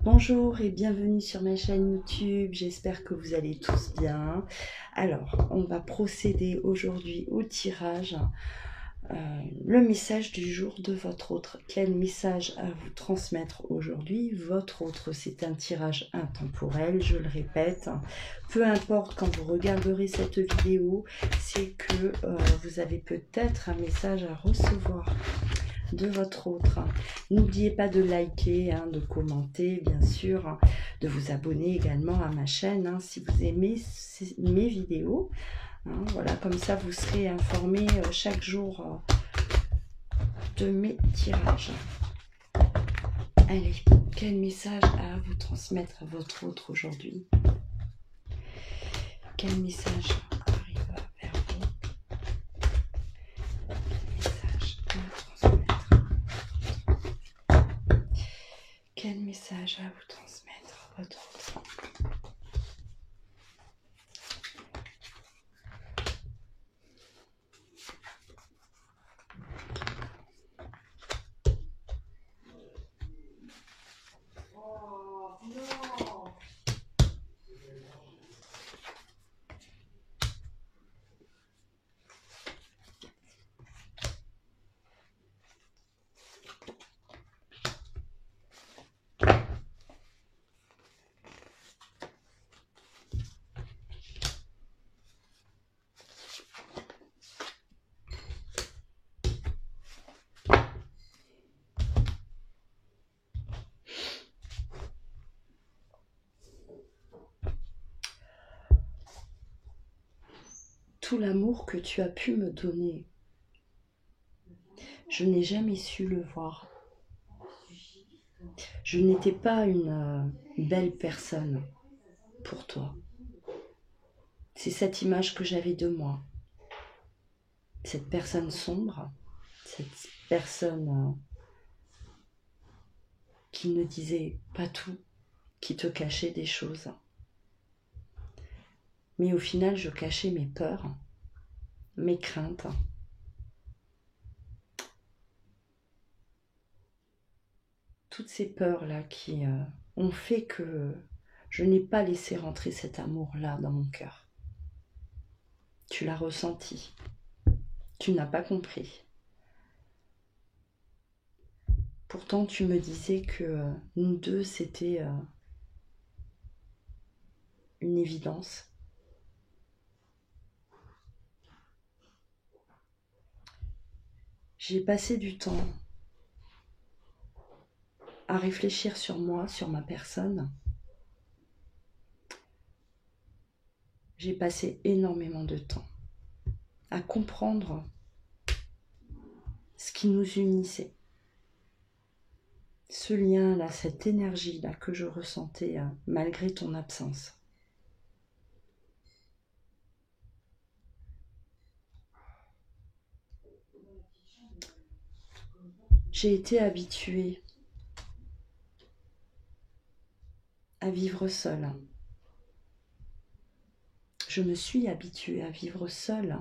Bonjour et bienvenue sur ma chaîne YouTube, j'espère que vous allez tous bien. Alors, on va procéder aujourd'hui au tirage. Le message du jour de votre autre. Quel message à vous transmettre aujourd'hui? Votre autre, c'est un tirage intemporel, je le répète. Peu importe quand vous regarderez cette vidéo, c'est que vous avez peut-être un message à recevoir de votre autre. N'oubliez pas de liker, de commenter, bien sûr, de vous abonner également à ma chaîne si vous aimez mes vidéos. Voilà, comme ça vous serez informé chaque jour de mes tirages. Allez, quel message à vous transmettre à votre autre aujourd'hui? Quel message arrive vers vous? Quel message à vous transmettre à votre autre? Tout l'amour que tu as pu me donner, je n'ai jamais su le voir. Je n'étais pas une belle personne pour toi. C'est cette image que j'avais de moi. Cette personne sombre, cette personne qui ne disait pas tout, qui te cachait des choses. Mais au final, je cachais mes peurs, mes craintes. Toutes ces peurs-là qui ont fait que je n'ai pas laissé rentrer cet amour-là dans mon cœur. Tu l'as ressenti. Tu n'as pas compris. Pourtant, tu me disais que nous deux, c'était une évidence. J'ai passé du temps à réfléchir sur moi, sur ma personne. J'ai passé énormément de temps à comprendre ce qui nous unissait. Ce lien-là, cette énergie-là que je ressentais malgré ton absence. J'ai été habituée à vivre seule. Je me suis habituée à vivre seule.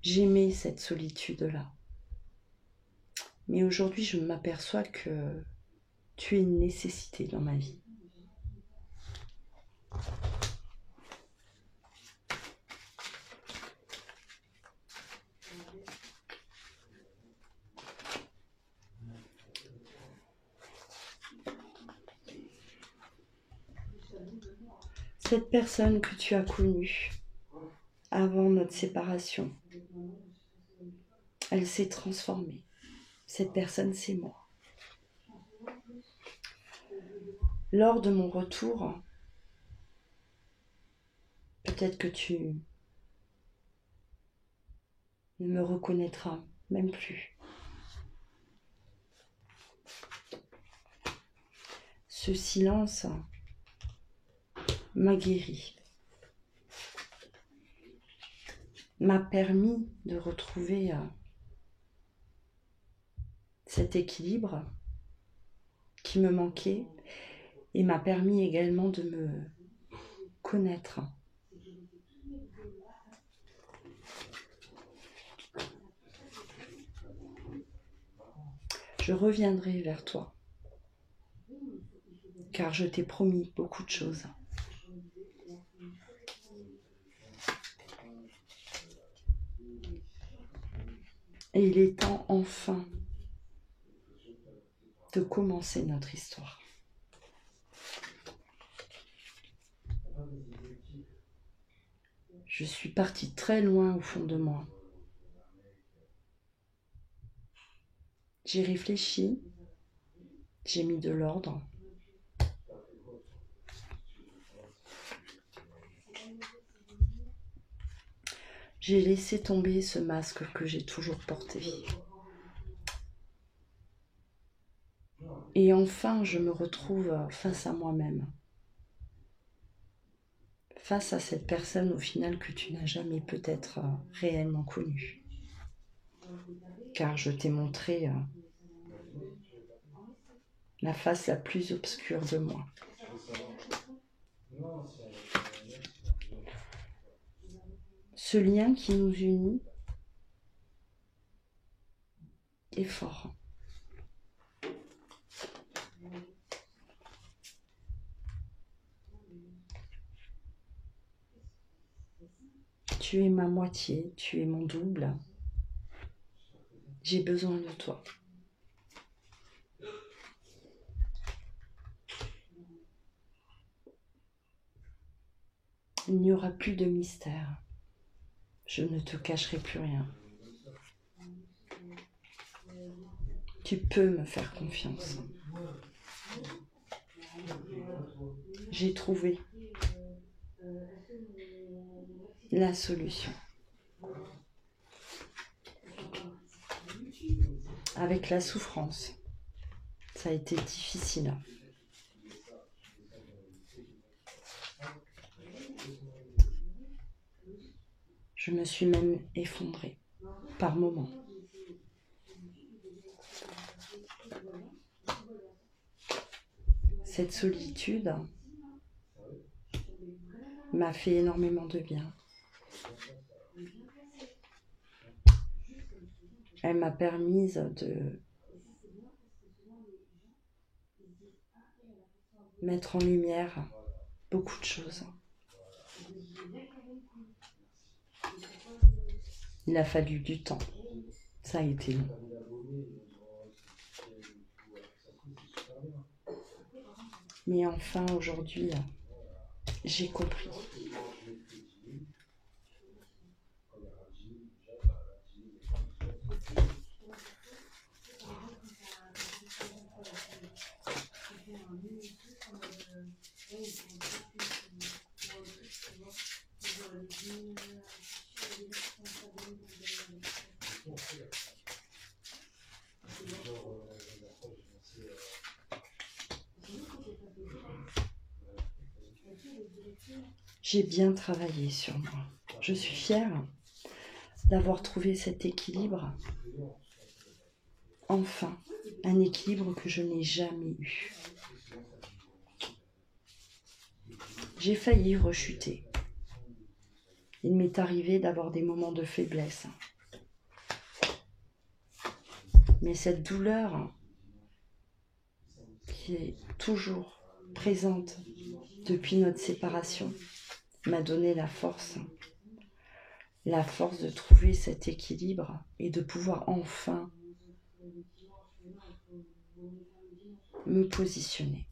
J'aimais cette solitude-là. Mais aujourd'hui, je m'aperçois que tu es une nécessité dans ma vie. Cette personne que tu as connue avant notre séparation, elle s'est transformée. Cette personne, c'est moi. Lors de mon retour, peut-être que tu ne me reconnaîtras même plus. Ce silence m'a guéri, m'a permis de retrouver cet équilibre qui me manquait et m'a permis également de me connaître. Je reviendrai vers toi. car je t'ai promis beaucoup de choses. Et il est temps enfin de commencer notre histoire. Je suis partie très loin au fond de moi. J'ai réfléchi, j'ai mis de l'ordre. J'ai laissé tomber ce masque que j'ai toujours porté. Et enfin, je me retrouve face à moi-même. Face à cette personne au final que tu n'as jamais peut-être réellement connue. Car je t'ai montré la face la plus obscure de moi. Ce lien qui nous unit est fort. Tu es ma moitié, tu es mon double. J'ai besoin de toi. Il n'y aura plus de mystère. Je ne te cacherai plus rien. Tu peux me faire confiance. J'ai trouvé la solution. Avec la souffrance, ça a été difficile. Je me suis même effondrée par moments. Cette solitude m'a fait énormément de bien. Elle m'a permis de mettre en lumière beaucoup de choses. Il a fallu du temps. Ça a été long. Mais enfin, aujourd'hui, j'ai compris. J'ai bien travaillé sur moi. Je suis fière d'avoir trouvé cet équilibre. Enfin, un équilibre que je n'ai jamais eu. J'ai failli rechuter. Il m'est arrivé d'avoir des moments de faiblesse. Mais cette douleur qui est toujours présente depuis notre séparation m'a donné la force de trouver cet équilibre et de pouvoir enfin me positionner.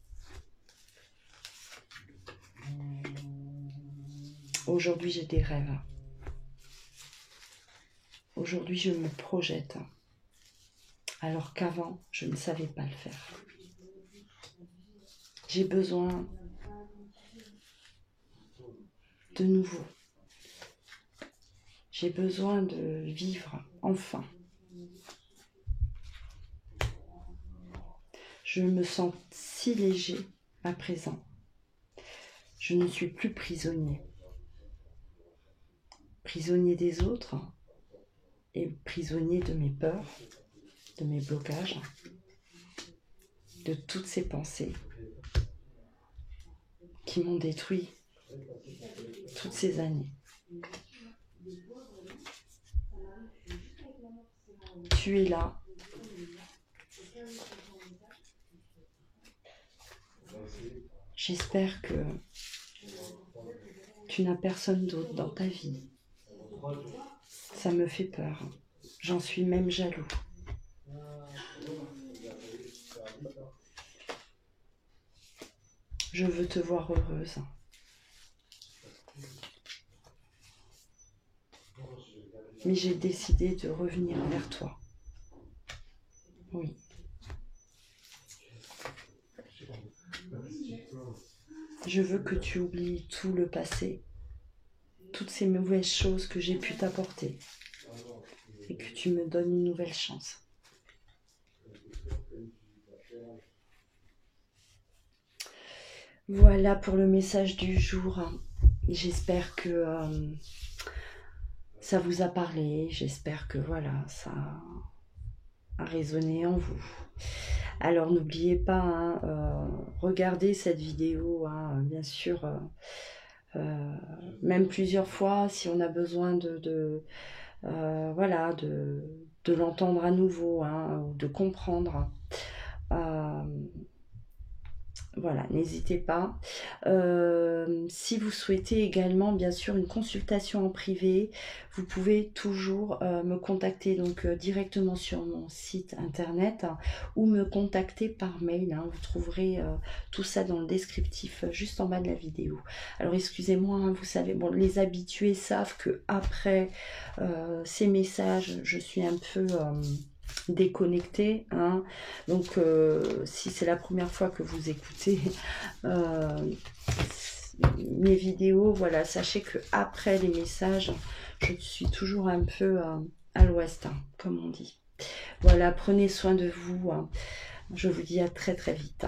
Aujourd'hui, j'ai des rêves. Aujourd'hui, je me projette, alors qu'avant, je ne savais pas le faire. J'ai besoin de nouveau. J'ai besoin de vivre, enfin. Je me sens si léger à présent. Je ne suis plus prisonnier. Prisonnier des autres et prisonnier de mes peurs, de mes blocages, de toutes ces pensées qui m'ont détruit toutes ces années. Tu es là. J'espère que tu n'as personne d'autre dans ta vie. Ça me fait peur. J'en suis même jaloux. Je veux te voir heureuse. Mais j'ai décidé de revenir vers toi. Oui. Je veux que tu oublies tout le passé, toutes ces mauvaises choses que j'ai pu t'apporter, et que tu me donnes une nouvelle chance. Voilà pour le message du jour. J'espère que ça vous a parlé. J'espère que voilà, ça a résonné en vous. Alors n'oubliez pas, hein, regardez cette vidéo, hein, bien sûr, même plusieurs fois si on a besoin voilà, de l'entendre à nouveau, hein, ou de comprendre. Voilà, n'hésitez pas. Si vous souhaitez également, bien sûr, une consultation en privé, vous pouvez toujours me contacter donc directement sur mon site internet, hein, ou me contacter par mail. Hein. Vous trouverez tout ça dans le descriptif juste en bas de la vidéo. Alors excusez-moi, hein, vous savez, bon, les habitués savent que après ces messages, je suis un peu déconnecté, hein. Donc si c'est la première fois que vous écoutez mes vidéos, voilà, sachez que après les messages, je suis toujours un peu à l'ouest, hein, comme on dit. Voilà, prenez soin de vous, hein. Je vous dis à très très vite.